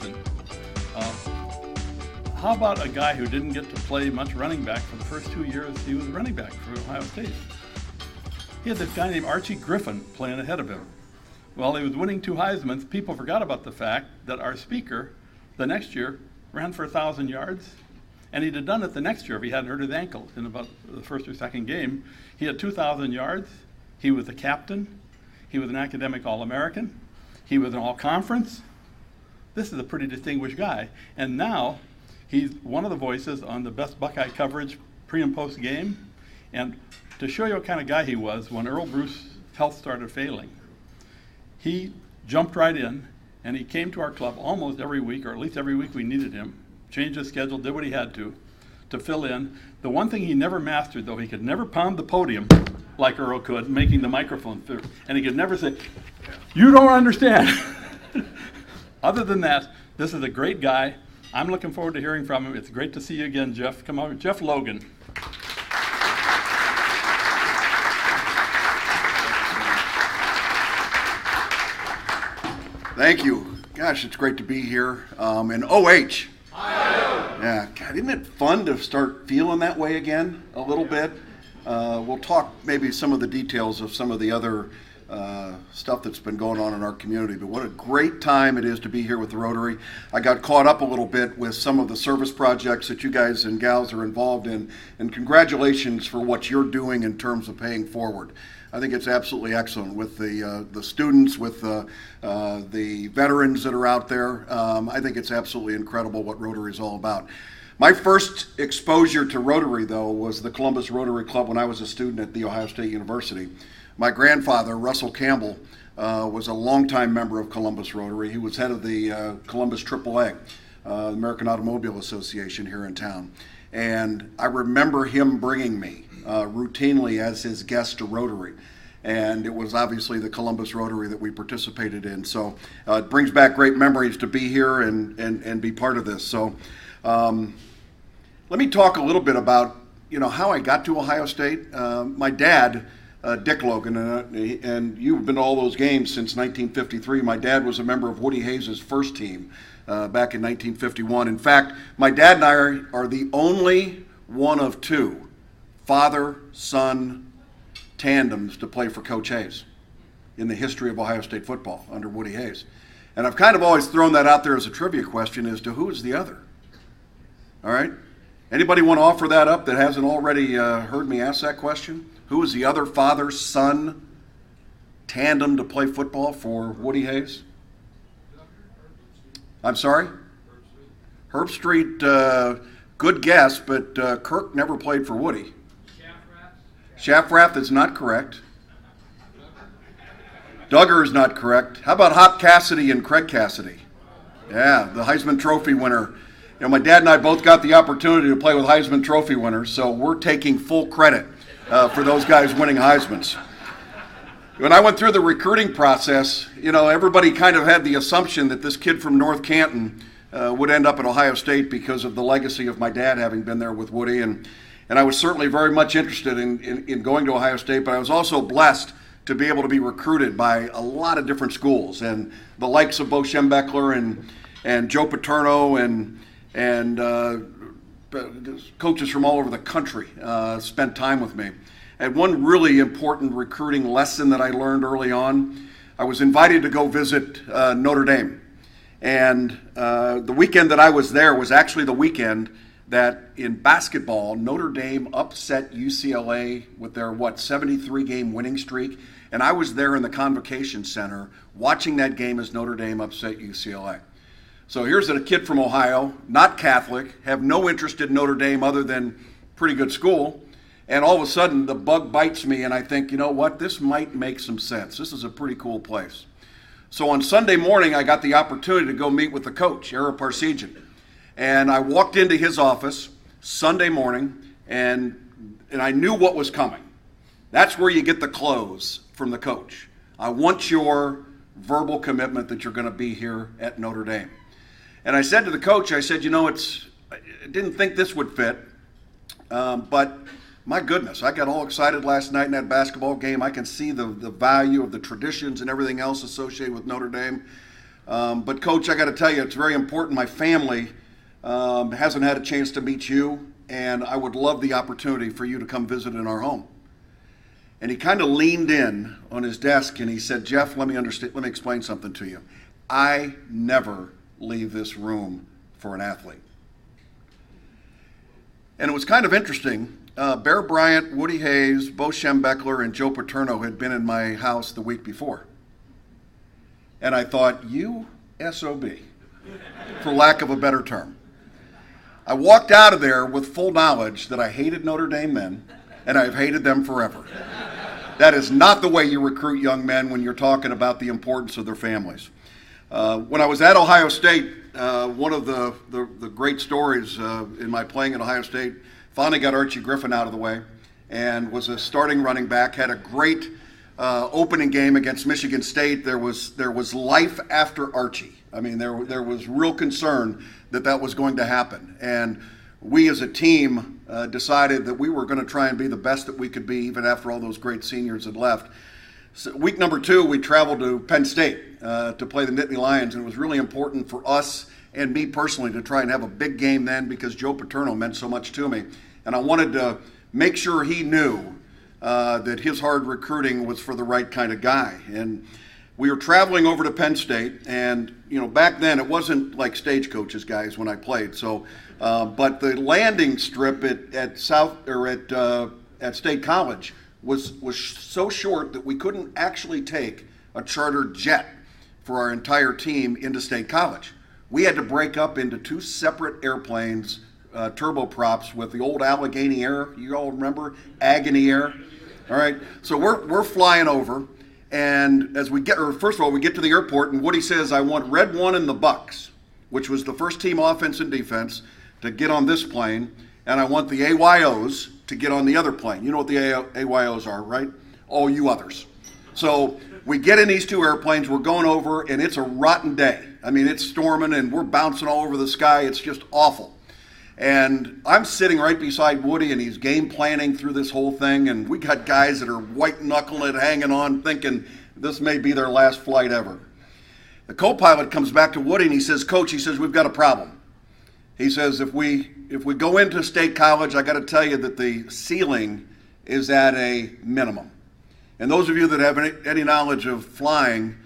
season. How about a guy who didn't get to play much running back for the first 2 years he was running back for Ohio State? He had this guy named Archie Griffin playing ahead of him. While he was winning 2 Heismans, people forgot about the fact that our speaker the next year ran for 1,000 yards, and he'd have done it the next year if he hadn't hurt his ankle in about the first or second game. He had 2,000 yards. He was a captain. He was an academic All-American. He was an All-Conference. This is a pretty distinguished guy. And now he's one of the voices on the best Buckeye coverage pre and post game. And to show you what kind of guy he was, when Earl Bruce's health started failing, he jumped right in, and he came to our club almost every week, or at least every week we needed him, changed his schedule, did what he had to fill in. The one thing he never mastered, though, he could never pound the podium like Earl could, making the microphone through, and he could never say, "You don't understand." Other than that, this is a great guy. I'm looking forward to hearing from him. It's great to see you again, Jeff. Come on, Jeff Logan. Thank you. Gosh, it's great to be here. And OH. Yeah, God, isn't it fun to start feeling that way again a little bit? We'll talk maybe some of the details of some of the other stuff that's been going on in our community, but what a great time it is to be here with the Rotary. I got caught up a little bit with some of the service projects that you guys and gals are involved in, and congratulations for what you're doing in terms of paying forward. I think it's absolutely excellent with the students, with the veterans that are out there. I think it's absolutely incredible what Rotary is all about. My first exposure to Rotary, though, was the Columbus Rotary Club when I was a student at The Ohio State University. My grandfather, Russell Campbell, was a longtime member of Columbus Rotary. He was head of the Columbus AAA, American Automobile Association here in town. And I remember him bringing me routinely as his guest to Rotary. And it was obviously the Columbus Rotary that we participated in. So it brings back great memories to be here and be part of this. So let me talk a little bit about how I got to Ohio State. My dad, Dick Logan, and you've been to all those games since 1953. My dad was a member of Woody Hayes' first team back in 1951. In fact, my dad and I are the only one of 2 father-son tandems to play for Coach Hayes in the history of Ohio State football under Woody Hayes. And I've kind of always thrown that out there as a trivia question as to who is the other. All right? Anybody want to offer that up that hasn't already heard me ask that question? Who is the other father-son tandem to play football for Woody Hayes? I'm sorry? Herb Street, good guess, but Kirk never played for Woody. Shafrath is not correct. Duggar is not correct. How about Hop Cassidy and Craig Cassidy? Yeah, the Heisman Trophy winner. My dad and I both got the opportunity to play with Heisman Trophy winners, so we're taking full credit for those guys winning Heismans. When I went through the recruiting process, everybody kind of had the assumption that this kid from North Canton would end up at Ohio State because of the legacy of my dad having been there with Woody, and I was certainly very much interested in going to Ohio State, but I was also blessed to be able to be recruited by a lot of different schools, and the likes of Bo Schembechler and Joe Paterno and coaches from all over the country spent time with me. And one really important recruiting lesson that I learned early on, I was invited to go visit Notre Dame. And the weekend that I was there was actually the weekend that in basketball, Notre Dame upset UCLA with their, 73-game winning streak. And I was there in the Convocation Center watching that game as Notre Dame upset UCLA. So here's a kid from Ohio, not Catholic, have no interest in Notre Dame other than pretty good school. And all of a sudden, the bug bites me, and I think, you know what, this might make some sense. This is a pretty cool place. So on Sunday morning, I got the opportunity to go meet with the coach, Ara Parsegian. And I walked into his office Sunday morning, and I knew what was coming. That's where you get the close from the coach. I want your verbal commitment that you're going to be here at Notre Dame. And I said to the coach, I said, I didn't think this would fit, but my goodness, I got all excited last night in that basketball game. I can see the value of the traditions and everything else associated with Notre Dame. But Coach, I got to tell you, it's very important. My family hasn't had a chance to meet you, and I would love the opportunity for you to come visit in our home. And he kind of leaned in on his desk and he said, Jeff, let me explain something to you. I never leave this room for an athlete. And it was kind of interesting. Bear Bryant, Woody Hayes, Bo Schembechler, and Joe Paterno had been in my house the week before. And I thought, you SOB, for lack of a better term. I walked out of there with full knowledge that I hated Notre Dame then, and I've hated them forever. That is not the way you recruit young men when you're talking about the importance of their families. When I was at Ohio State, one of the great stories in my playing at Ohio State, finally got Archie Griffin out of the way and was a starting running back, had a great opening game against Michigan State. There was life after Archie. I mean, there was real concern that was going to happen. And we as a team decided that we were going to try and be the best that we could be even after all those great seniors had left. So week number 2, we traveled to Penn State to play the Nittany Lions, and it was really important for us and me personally to try and have a big game then because Joe Paterno meant so much to me. And I wanted to make sure he knew that his hard recruiting was for the right kind of guy. And we were traveling over to Penn State, and back then it wasn't like stagecoaches, guys, when I played. So, but the landing strip at State College was so short that we couldn't actually take a charter jet for our entire team into State College. We had to break up into 2 separate airplanes, turboprops with the old Allegheny Air. You all remember Agony Air? All right. So we're flying over. And as first of all, we get to the airport, and Woody says, I want Red 1 and the Bucks, which was the first team offense and defense, to get on this plane, and I want the AYOs to get on the other plane. You know what the AYOs are, right? All you others. So we get in these 2 airplanes, we're going over, and it's a rotten day. I mean, it's storming, and we're bouncing all over the sky. It's just awful. And I'm sitting right beside Woody, and he's game planning through this whole thing, and we got guys that are white-knuckling it, hanging on, thinking this may be their last flight ever. The co-pilot comes back to Woody, and he says, Coach, we've got a problem. He says, if we go into State College, I got to tell you that the ceiling is at a minimum. And those of you that have any knowledge of flying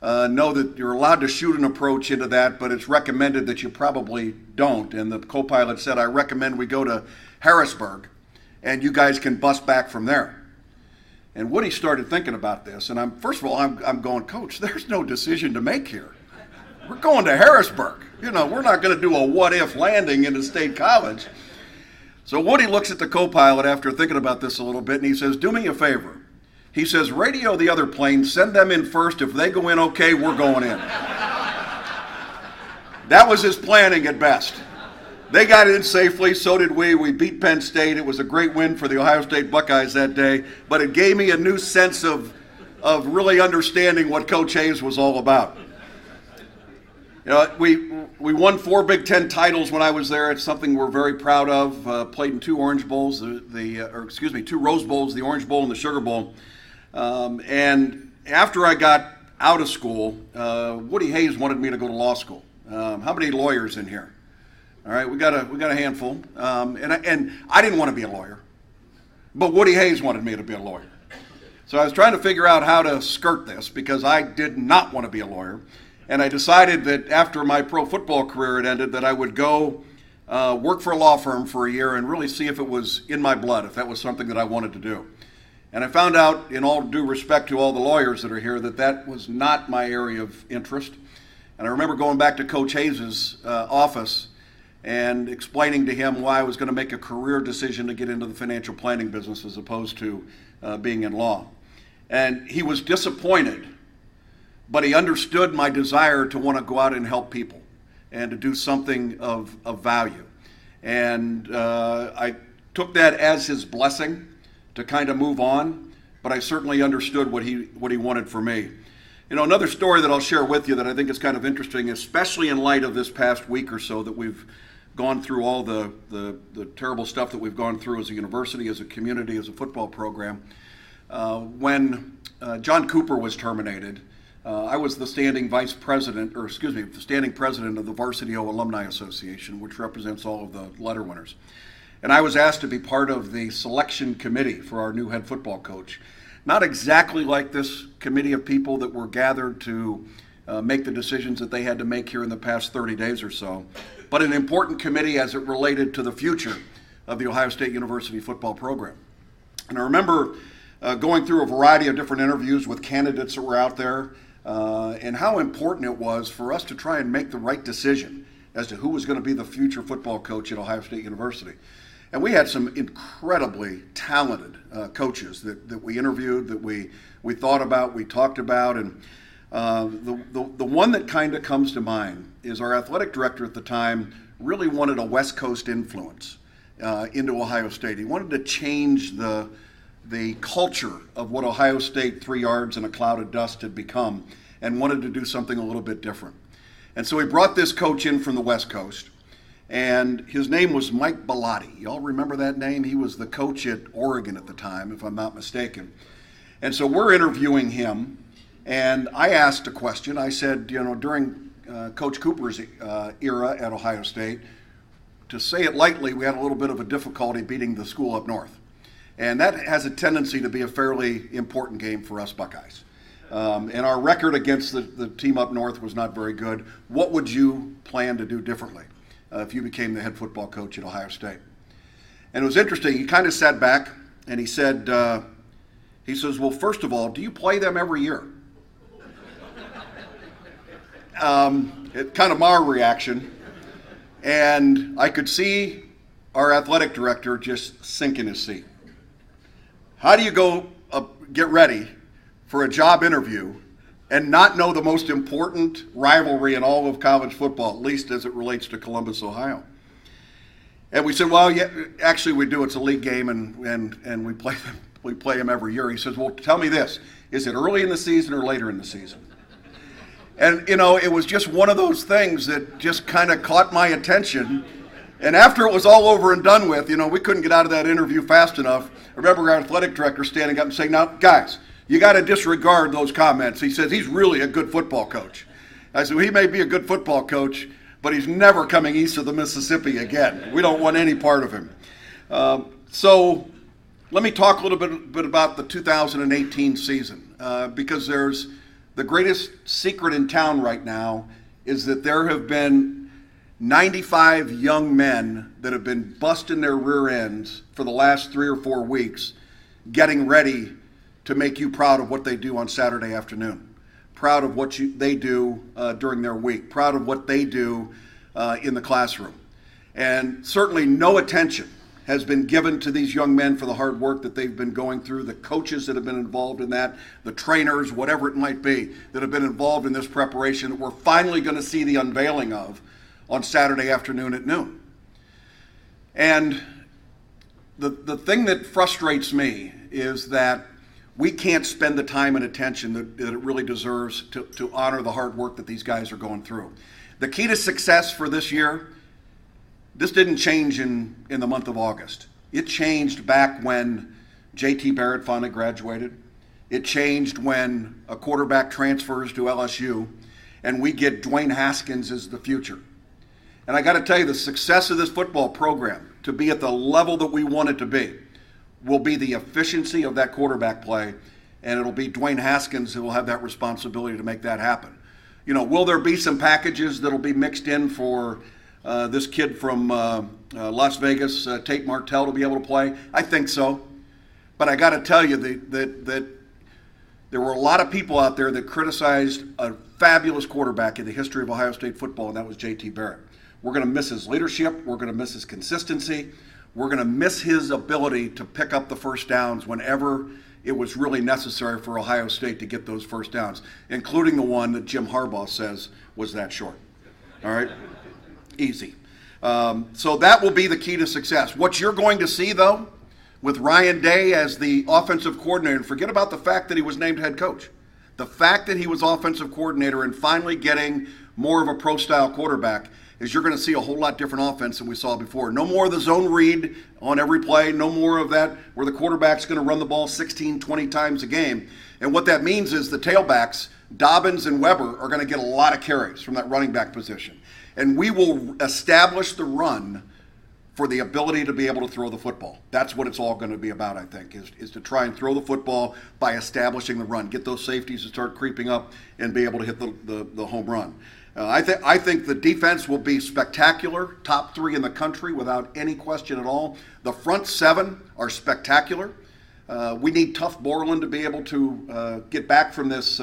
know that you're allowed to shoot an approach into that, but it's recommended that you probably don't. And the co-pilot said, I recommend we go to Harrisburg, and you guys can bus back from there. And Woody started thinking about this, and first of all, I'm going, Coach, there's no decision to make here. We're going to Harrisburg. We're not going to do a what-if landing into State College. So Woody looks at the co-pilot after thinking about this a little bit, and he says, do me a favor. He says, radio the other plane, send them in first. If they go in okay, we're going in. That was his planning at best. They got in safely, so did we. We beat Penn State. It was a great win for the Ohio State Buckeyes that day, but it gave me a new sense of really understanding what Coach Hayes was all about. We won 4 Big Ten titles when I was there. It's something we're very proud of. Played in 2 Orange Bowls, 2 Rose Bowls, the Orange Bowl and the Sugar Bowl. And after I got out of school, Woody Hayes wanted me to go to law school. How many lawyers in here? All right, we got a handful. And I didn't want to be a lawyer, but Woody Hayes wanted me to be a lawyer. So I was trying to figure out how to skirt this because I did not want to be a lawyer. And I decided that after my pro football career had ended that I would go work for a law firm for a year and really see if it was in my blood, if that was something that I wanted to do. And I found out, in all due respect to all the lawyers that are here, that was not my area of interest. And I remember going back to Coach Hayes' office and explaining to him why I was going to make a career decision to get into the financial planning business as opposed to being in law. And he was disappointed, but he understood my desire to want to go out and help people and to do something of value. And I took that as his blessing to kind of move on, but I certainly understood what he wanted for me. Another story that I'll share with you that I think is kind of interesting, especially in light of this past week or so that we've gone through all the terrible stuff that we've gone through as a university, as a community, as a football program. When John Cooper was terminated, I was the standing president of the Varsity O Alumni Association, which represents all of the letter winners. And I was asked to be part of the selection committee for our new head football coach. Not exactly like this committee of people that were gathered to make the decisions that they had to make here in the past 30 days or so, but an important committee as it related to the future of the Ohio State University football program. And I remember going through a variety of different interviews with candidates that were out there, and how important it was for us to try and make the right decision as to who was going to be the future football coach at Ohio State University. And we had some incredibly talented coaches that we interviewed, that we thought about, we talked about, and the one that kind of comes to mind is our athletic director at the time really wanted a West Coast influence into Ohio State. He wanted to change the culture of what Ohio State 3 yards in a cloud of dust had become, and wanted to do something a little bit different. And so he brought this coach in from the West Coast, and his name was Mike Bellotti. Y'all remember that name? He was the coach at Oregon at the time, if I'm not mistaken. And so we're interviewing him, and I asked a question. I said, during Coach Cooper's era at Ohio State, to say it lightly, we had a little bit of a difficulty beating the school up north. And that has a tendency to be a fairly important game for us Buckeyes. And our record against the team up north was not very good. What would you plan to do differently if you became the head football coach at Ohio State? And it was interesting. He kind of sat back and he said, well, first of all, do you play them every year? It kind of my reaction. And I could see our athletic director just sink in his seat. How do you go get ready for a job interview and not know the most important rivalry in all of college football, at least as it relates to Columbus, Ohio? And we said, well, yeah, actually we do. It's a league game, and we play them every year. He says, well, tell me this. Is it early in the season or later in the season? And, it was just one of those things that just kind of caught my attention. And after it was all over and done with, we couldn't get out of that interview fast enough. I remember our athletic director standing up and saying, now, guys, you got to disregard those comments. He says, he's really a good football coach. I said, well, he may be a good football coach, but he's never coming east of the Mississippi again. We don't want any part of him. So let me talk a little bit about the 2018 season, because there's the greatest secret in town right now is that there have been 95 young men that have been busting their rear ends for the last 3 or 4 weeks, getting ready to make you proud of what they do on Saturday afternoon, proud of what they do during their week, proud of what they do in the classroom. And certainly no attention has been given to these young men for the hard work that they've been going through, the coaches that have been involved in that, the trainers, whatever it might be, that have been involved in this preparation that we're finally going to see the unveiling of on Saturday afternoon at noon. And the thing that frustrates me is that we can't spend the time and attention that it really deserves to honor the hard work that these guys are going through. The key to success for this year, this didn't change in the month of August. It changed back when J.T. Barrett finally graduated. It changed when a quarterback transfers to LSU and we get Dwayne Haskins as the future. And I got to tell you, the success of this football program to be at the level that we want it to be will be the efficiency of that quarterback play, and it'll be Dwayne Haskins who will have that responsibility to make that happen. Will there be some packages that'll be mixed in for this kid from Las Vegas, Tate Martell, to be able to play? I think so. But I got to tell you that there were a lot of people out there that criticized a fabulous quarterback in the history of Ohio State football, and that was J.T. Barrett. We're going to miss his leadership. We're going to miss his consistency. We're going to miss his ability to pick up the first downs whenever it was really necessary for Ohio State to get those first downs, including the one that Jim Harbaugh says was that short. All right? Easy. So that will be the key to success. What you're going to see, though, with Ryan Day as the offensive coordinator, and forget about the fact that he was named head coach. The fact that he was offensive coordinator and finally getting more of a pro-style quarterback is you're going to see a whole lot different offense than we saw before. No more of the zone read on every play. No more of that where the quarterback's going to run the ball 16, 20 times a game. And what that means is the tailbacks, Dobbins and Weber, are going to get a lot of carries from that running back position. And we will establish the run for the ability to be able to throw the football. That's what it's all going to be about, I think, is to try and throw the football by establishing the run, get those safeties to start creeping up and be able to hit the home run. I think the defense will be spectacular, top 3 in the country without any question at all. The front 7 are spectacular. We need Tough Borland to be able to get back from this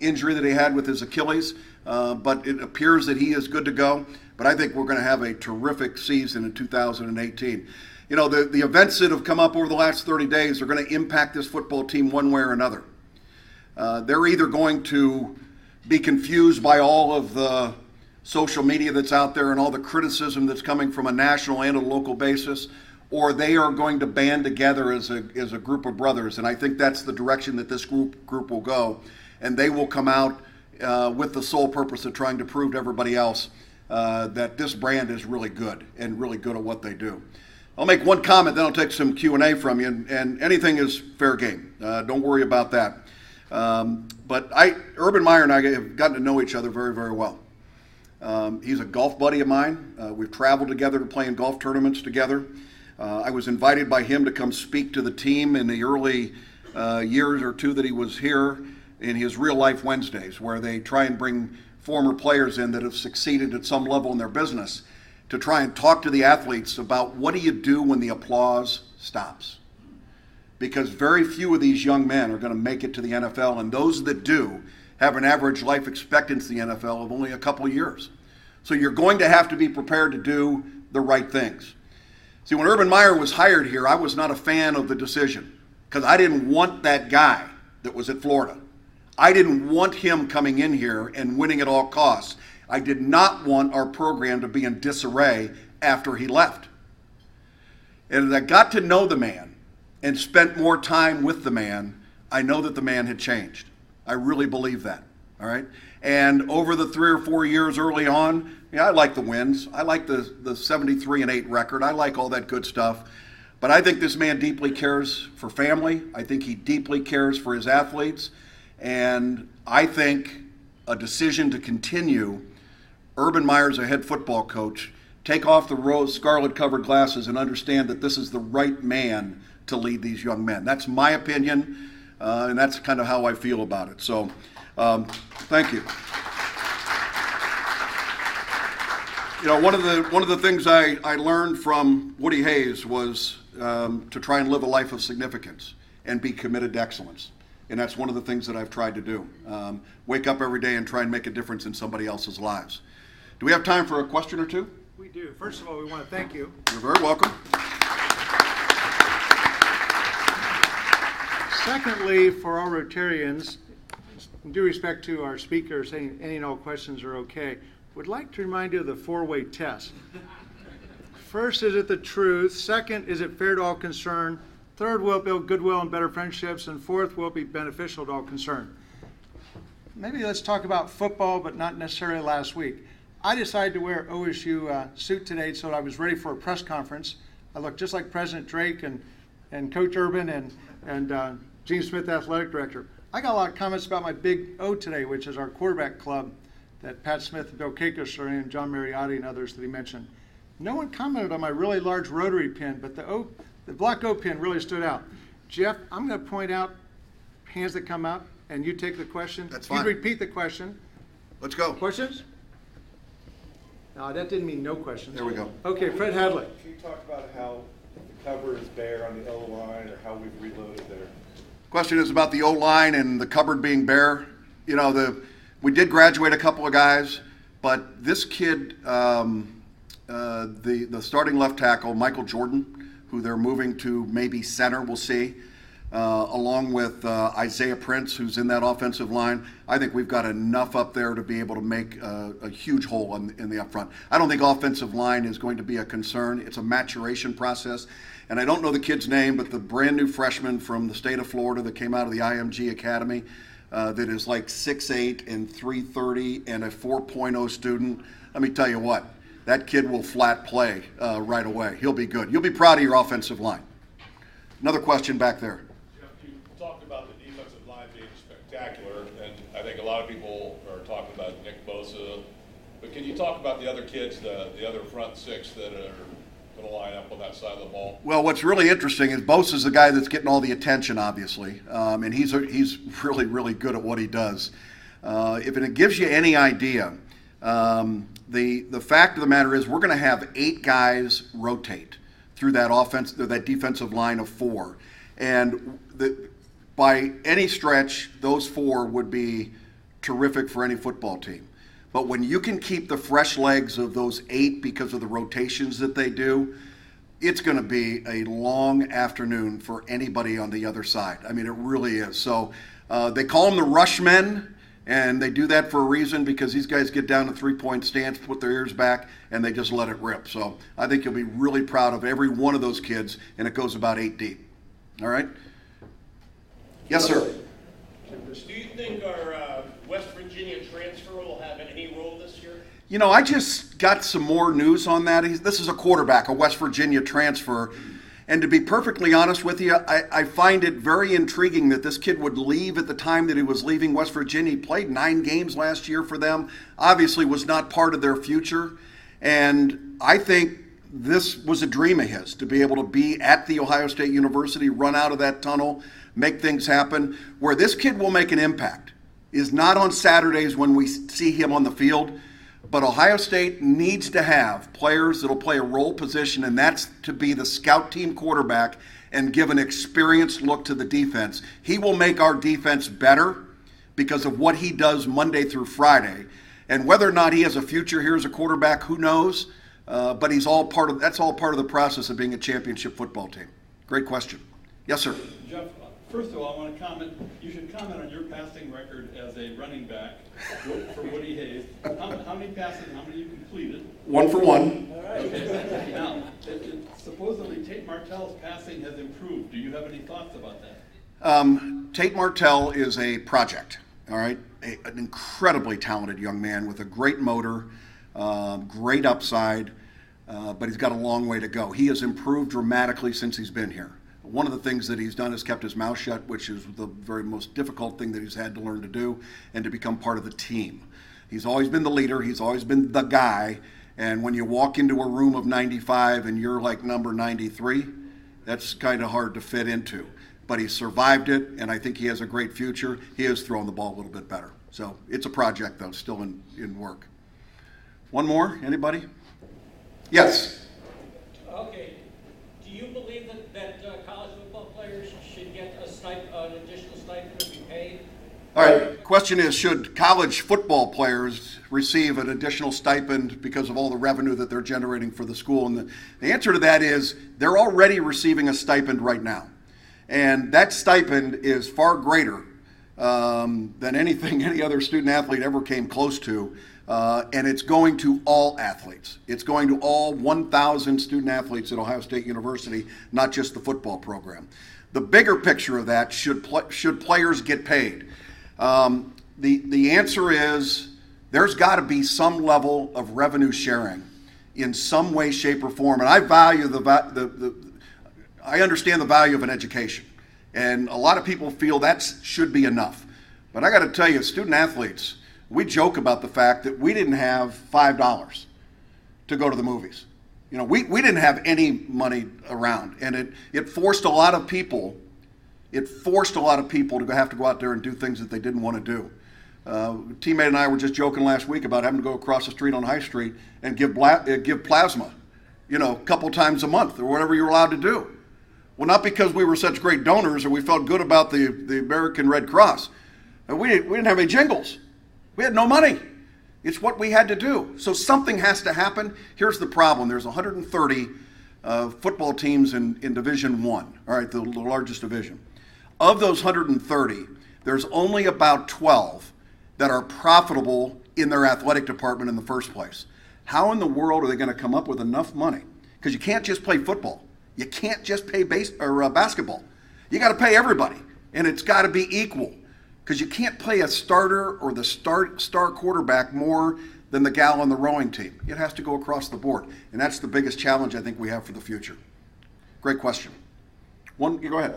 injury that he had with his Achilles, but it appears that he is good to go. But I think we're going to have a terrific season in 2018. You know, the events that have come up over the last 30 days are going to impact this football team one way or another. They're either going to be confused by all of the social media that's out there and all the criticism that's coming from a national and a local basis, or they are going to band together as a group of brothers. And I think that's the direction that this group will go. And they will come out with the sole purpose of trying to prove to everybody else that this brand is really good and really good at what they do. I'll make one comment, then I'll take some Q&A from you, and anything is fair game. Don't worry about that. But Urban Meyer and I have gotten to know each other very, very well. He's a golf buddy of mine. We've traveled together to play in golf tournaments together. I was invited by him to come speak to the team in the early years or 2 that he was here in his Real Life Wednesdays, where they try and bring former players in that have succeeded at some level in their business to try and talk to the athletes about what do you do when the applause stops. Because very few of these young men are going to make it to the NFL, and those that do have an average life expectancy in the NFL of only a couple of years. So you're going to have to be prepared to do the right things. See, when Urban Meyer was hired here, I was not a fan of the decision because I didn't want that guy that was at Florida. I didn't want him coming in here and winning at all costs. I did not want our program to be in disarray after he left. And as I got to know the man and spent more time with the man, I know that the man had changed. I really believe that, all right? And over the 3 or 4 years early on, yeah, I like the wins. I like the 73-8 record. I like all that good stuff. But I think this man deeply cares for family. I think he deeply cares for his athletes. And I think a decision to continue Urban Meyer as a head football coach, take off the rose scarlet-covered glasses and understand that this is the right man to lead these young men. That's my opinion, and that's kind of how I feel about it. So, thank you. You know, one of the things I learned from Woody Hayes was to try and live a life of significance and be committed to excellence. And that's one of the things that I've tried to do. Wake up every day and try and make a difference in somebody else's lives. Do we have time for a question or two? We do. First of all, we want to thank you. You're very welcome. Secondly, for all Rotarians, in due respect to our speaker saying any and all questions are okay, would like to remind you of the 4-way test. First, is it the truth? Second, is it fair to all concerned? Third, will it build goodwill and better friendships? And fourth, will it be beneficial to all concerned? Maybe let's talk about football, but not necessarily last week. I decided to wear OSU suit today so that I was ready for a press conference. I look just like President Drake and Coach Urban and Gene Smith, athletic director. I got a lot of comments about my big O today, which is our quarterback club that Pat Smith and Bill Kakos are in, John Mariotti and others that he mentioned. No one commented on my really large rotary pin, but the black O pin really stood out. Jeff, I'm going to point out hands that come up, and you take the question. That's fine. You repeat the question. Let's go. Questions? No, that didn't mean no questions. There we go. Okay, Fred Hadley. Can you talk about how the cover is bare on the O-line or how we've reloaded there? Question is about the O-line and the cupboard being bare. You know, we did graduate a couple of guys, but this kid, the starting left tackle, Michael Jordan, who they're moving to maybe center, we'll see, along with Isaiah Prince, who's in that offensive line. I think we've got enough up there to be able to make a huge hole in the up front. I don't think offensive line is going to be a concern. It's a maturation process. And I don't know the kid's name, but the brand new freshman from the state of Florida that came out of the IMG Academy that is like 6'8" and 330 and a 4.0 student, let me tell you what, that kid will flat play right away. He'll be good. You'll be proud of your offensive line. Another question back there. Jeff, you talked about the defensive line being spectacular, and I think a lot of people are talking about Nick Bosa. But can you talk about the other kids, the other front six that are going to line up on that side of the ball? Well, what's really interesting is Bosa's the guy that's getting all the attention, obviously, and he's really, really good at what he does. If it gives you any idea, the fact of the matter is we're going to have 8 guys rotate through that defensive line of 4, and by any stretch, those 4 would be terrific for any football team. But when you can keep the fresh legs of those 8 because of the rotations that they do, it's going to be a long afternoon for anybody on the other side. I mean, it really is. So they call them the rush men, and they do that for a reason because these guys get down to 3-point stance, put their ears back, and they just let it rip. So I think you'll be really proud of every one of those kids, and it goes about 8 deep. All right? Yes, sir. Do you think our West Virginia transfer will have any role this year? You know, I just got some more news on that. This is a quarterback, a West Virginia transfer. And to be perfectly honest with you, I find it very intriguing that this kid would leave at the time that he was leaving West Virginia. He played 9 games last year for them, obviously was not part of their future. And I think this was a dream of his, to be able to be at the Ohio State University, run out of that tunnel, make things happen. Where this kid will make an impact is not on Saturdays when we see him on the field, but Ohio State needs to have players that'll play a role position, and that's to be the scout team quarterback and give an experienced look to the defense. He will make our defense better because of what he does Monday through Friday. And whether or not he has a future here as a quarterback, who knows? But that's all part of the process of being a championship football team. Great question. Yes, sir. Jeff, first of all, I want to comment. You should comment on your passing record as a running back for Woody Hayes. How many passes and how many you completed? 1 for 1. All right. Okay. Now, supposedly Tate Martell's passing has improved. Do you have any thoughts about that? Tate Martell is a project, all right? An incredibly talented young man with a great motor, great upside, but he's got a long way to go. He has improved dramatically since he's been here. One of the things that he's done is kept his mouth shut, which is the very most difficult thing that he's had to learn to do, and to become part of the team. He's always been the leader. He's always been the guy. And when you walk into a room of 95 and you're like number 93, that's kind of hard to fit into. But he survived it, and I think he has a great future. He is throwing the ball a little bit better. So it's a project, though, still in work. One more? Anybody? Yes. Okay. Do you believe that college football players should get an additional stipend to be paid? All right. Question is, should college football players receive an additional stipend because of all the revenue that they're generating for the school? And the answer to that is they're already receiving a stipend right now. And that stipend is far greater than anything any other student athlete ever came close to. And it's going to all athletes. It's going to all 1,000 student athletes at Ohio State University, not just the football program. The bigger picture of that, should players get paid? The answer is there's got to be some level of revenue sharing in some way, shape, or form. And I value I understand the value of an education. And a lot of people feel that should be enough. But I got to tell you, student athletes, we joke about the fact that we didn't have $5 to go to the movies. You know, we didn't have any money around, and it forced a lot of people. It forced a lot of people to have to go out there and do things that they didn't want to do. A teammate and I were just joking last week about having to go across the street on High Street and give plasma, a couple times a month or whatever you're allowed to do. Well, not because we were such great donors or we felt good about the American Red Cross. We didn't have any jingles. We had no money. It's what we had to do. So something has to happen. Here's the problem. There's 130 football teams in Division I, all right, the largest division. Of those 130, there's only about 12 that are profitable in their athletic department in the first place. How in the world are they going to come up with enough money? Because you can't just play football. You can't just pay basketball. You got to pay everybody, and it's got to be equal. Because you can't pay a starter or the star quarterback more than the gal on the rowing team. It has to go across the board. And that's the biggest challenge I think we have for the future. Great question. You go ahead.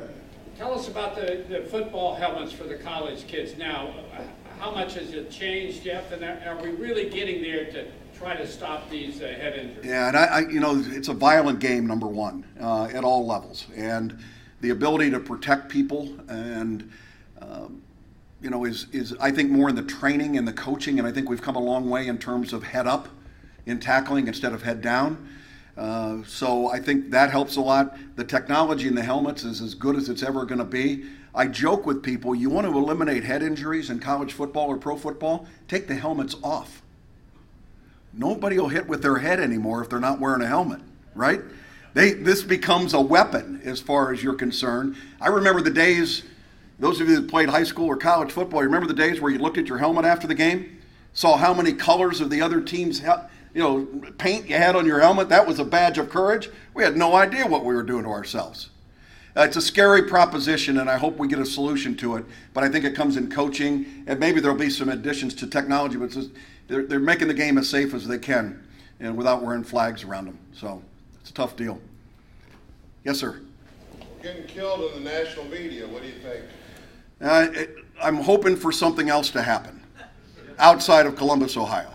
Tell us about the football helmets for the college kids now. How much has it changed, Jeff? And are we really getting there to try to stop these head injuries? Yeah, and it's a violent game, number one, at all levels. And the ability to protect people and, is I think more in the training and the coaching, and I think we've come a long way in terms of head up in tackling instead of head down. So I think that helps a lot. The technology in the helmets is as good as it's ever going to be. I joke with people, you want to eliminate head injuries in college football or pro football, take the helmets off. Nobody will hit with their head anymore if they're not wearing a helmet, right? This becomes a weapon as far as you're concerned. I remember the days, those of you that played high school or college football, you remember the days where you looked at your helmet after the game, saw how many colors of the other team's paint you had on your helmet? That was a badge of courage. We had no idea what we were doing to ourselves. It's a scary proposition, and I hope we get a solution to it. But I think it comes in coaching, and maybe there'll be some additions to technology. But they're making the game as safe as they can, and without wearing flags around them. So it's a tough deal. Yes, sir. We're getting killed in the national media. What do you think? I'm hoping for something else to happen outside of Columbus, Ohio.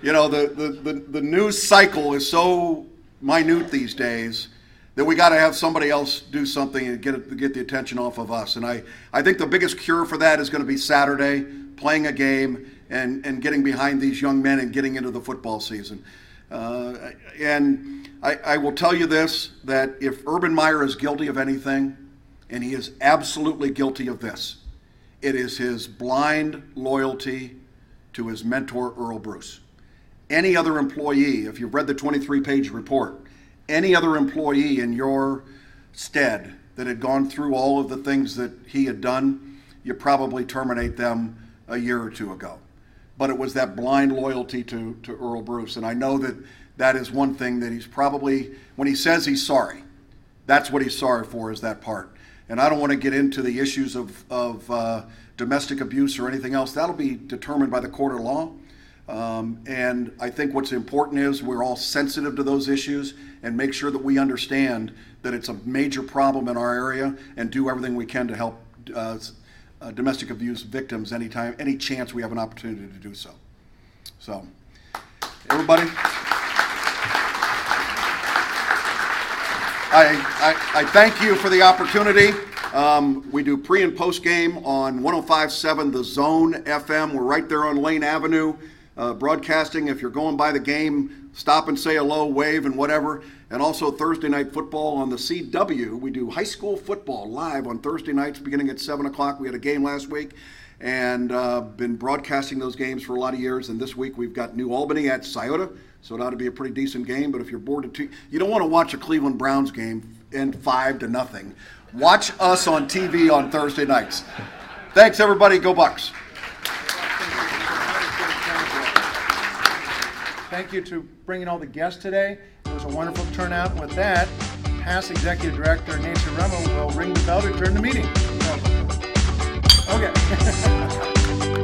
The news cycle is so minute these days that we got to have somebody else do something and get the attention off of us. And I think the biggest cure for that is going to be Saturday, playing a game and getting behind these young men and getting into the football season. And I will tell you this, that if Urban Meyer is guilty of anything, and he is absolutely guilty of this, it is his blind loyalty to his mentor, Earl Bruce. Any other employee, if you've read the 23-page report, any other employee in your stead that had gone through all of the things that he had done, you probably terminate them a year or two ago. But it was that blind loyalty to Earl Bruce. And I know that is one thing that he's probably, when he says he's sorry, that's what he's sorry for, is that part. And I don't want to get into the issues of domestic abuse or anything else. That'll be determined by the court of law. And I think what's important is we're all sensitive to those issues and make sure that we understand that it's a major problem in our area and do everything we can to help domestic abuse victims anytime, any chance we have an opportunity to do so. So, everybody, I thank you for the opportunity. We do pre and post game on 105.7 The Zone FM. We're right there on Lane Avenue. Broadcasting. If you're going by the game, stop and say hello, wave, and whatever. And also Thursday night football on the CW. We do high school football live on Thursday nights beginning at 7 o'clock. We had a game last week and been broadcasting those games for a lot of years. And this week we've got New Albany at Scioto, so it ought to be a pretty decent game. But if you're bored you don't want to watch a Cleveland Browns game end 5-0. Watch us on TV on Thursday nights. Thanks, everybody. Go Bucks. Thank you to bringing all the guests today. It was a wonderful turnout. And with that, past Executive Director Nancy Remo will ring the bell to adjourn the meeting. Okay.